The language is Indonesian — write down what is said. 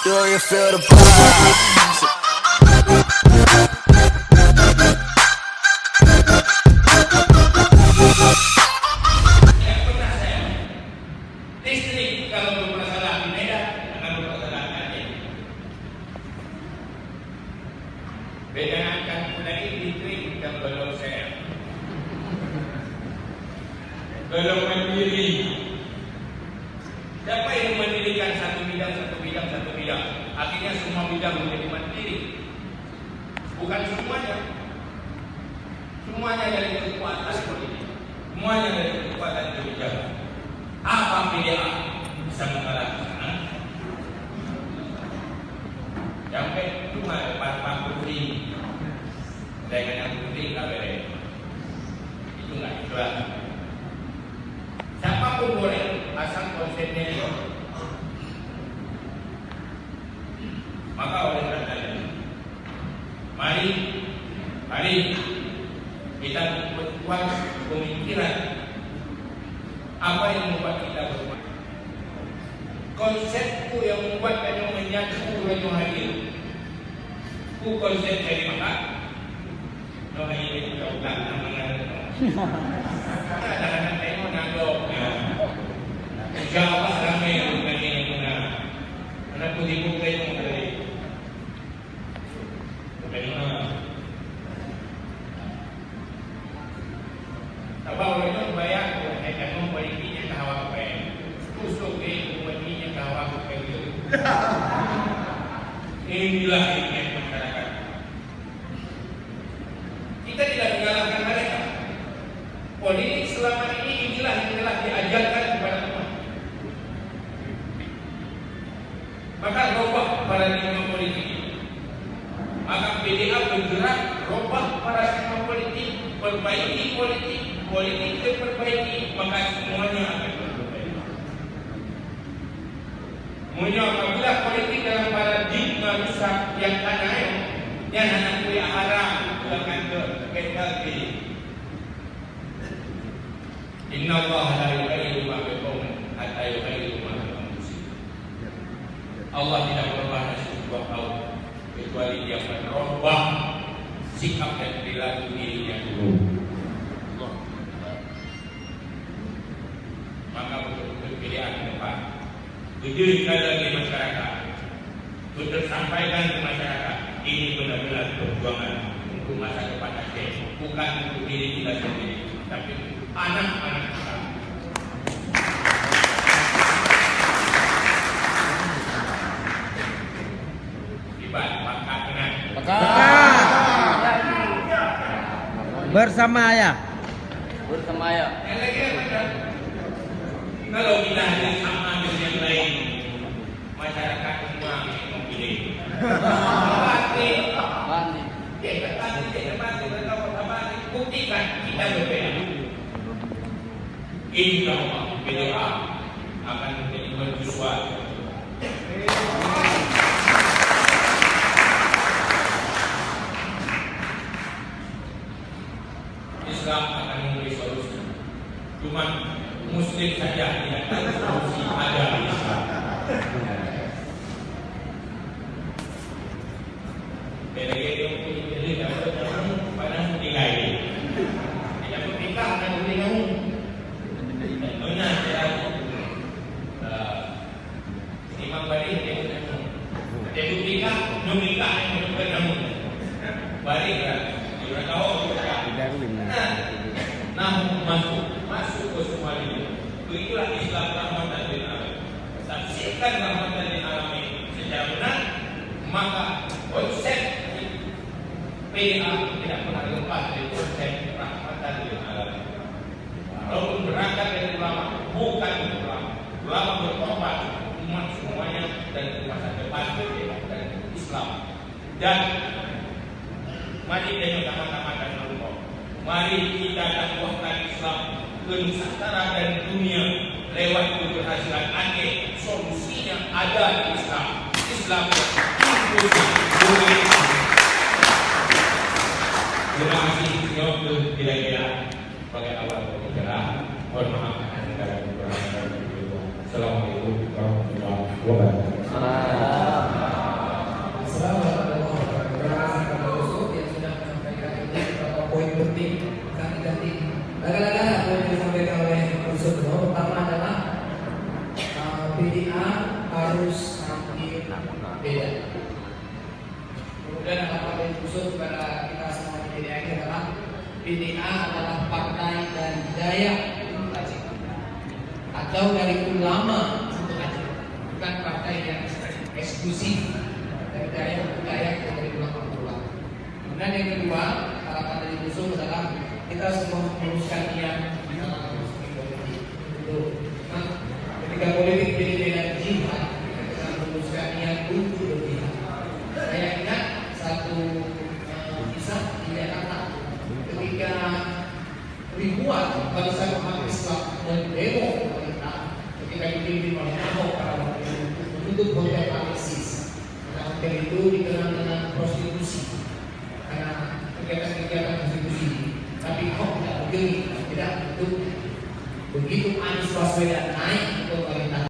Do you feel the vibes? Listrik kalau bermasalah di Medan akan bermasalah di Aceh. Bedakan lagi listrik dan belum saya. Belum mandiri. Siapa yang mendirikan satu bidang? Akhirnya semua bidang menjadi mandiri. Bukan semuanya. Semuanya dari kekuatan politik. Semuanya dari kekuatan kebijakan. Apa PDA bisa mengalahkan sana? Sampai cuma Pak Putri dengan yang Putri KBR itu nggak ikhlas. Siapapun boleh asal konsepnya itu. Maka oleh karena itu, mari kita membuat pemikiran apa yang membuat kita berubah. Konsepku yang membuat kamu menyatu kamu hadir. Ku konsep dari maka. No ini kita ulang namanya. Ada anak tengok nanggung. Insya-Allah ramai bukan ini benar. Anak putih tengok dari. Tahu orang bayar ekonomi politiknya kawan pen, tusuk ekonominya kawan pen itu. Inilah ingin masyarakat. Kita tidak menyalahkan mereka. Politik selama ini inilah yang telah diajarkan kepada umat. Maka robah paradigma politik. Maka PDA bergerak robah paradigma politik, perbaiki politik diperbaiki, maka semuanya akan berbaik. Semuanya apabila politik dalam paradigma rusak yang kanaik, yang anak kuliah haram akan terkendali. Inna Allah la yughayyiru ma biqaumin hatta yughayyiru ma bi anfusihim. Allah tidak merubah nasib sebuah kaum kecuali dia merubah sikap dan perilaku dirinya dulu. Maka betul-betul pilihan ke depan didirikan lagi masyarakat untuk sampaikan ke masyarakat ini benar-benar perjuangan untuk masa depan Aceh, bukan untuk diri kita sendiri tapi untuk anak-anak kita. Ibarat pakat benar bersama ya. Kalau kita ada sama dengan yang lain, masyarakat semua memilih. Buktikan kita berbeda. Insya Allah PDA akan menjadi mercusuar. Islam akan memberi solusi. Cuma Muslim saja tidak tahu solusi ada di Islam. Delegasi yang pilih dapat pada tinggal. Tidak berpikir dan tinggal. Tentunya saya Imam Bari dia berpikir memikah yang berkamu. Bari kan, dia tahu namun masuk ke semua ini. Begitulah Islam rahmatan lil alamin. Saksikan rahmatan lil alamin secara benar, maka konsep PDA tidak pernah lepas dari konsep rahmatan lil alamin. Walaupun berangkat dari ulama, bukan ulama berkorban umat semuanya dan masa depan dan Islam. Dan mari kita sama-sama dan Allah. Mari kita dakwahkan Islam ke Nusantara dan dunia lewat keberhasilan Aceh. Solusinya ada di Islam. Islam inklusif. Terima kasih. Kira-kira sebagai awal pembicaraan. Mohon maaf atas segala kekurangan dan kekurangan. Assalamualaikum warahmatullahi wabarakatuh. beda. Kemudian harapan dari khusus kepada kita semua di BDA ini adalah BDA adalah partai dari hidayah untuk Aceh, atau dari ulama untuk Aceh, bukan partai yang eksklusif dari hidayah dari ulama. Kemudian yang kedua, harapan dari khusus adalah kita semua meluruskan niat di dalam politik. Ketika politik jadi dengan jihad, kita meluruskan niat untuk berjihad. Saya ingat satu kisah di Jakarta ketika ribuan bangsa umat Islam mendemo pemerintah ketika dipimpin oleh Ahok pada waktu itu menutup hotel Alexis. Karena hotel itu dikenal dengan prostitusi karena kegiatan-kegiatan prostitusi. Tapi Ahok tidak begini, tidak begitu. Begitu Anies Baswedan naik ke pemerintah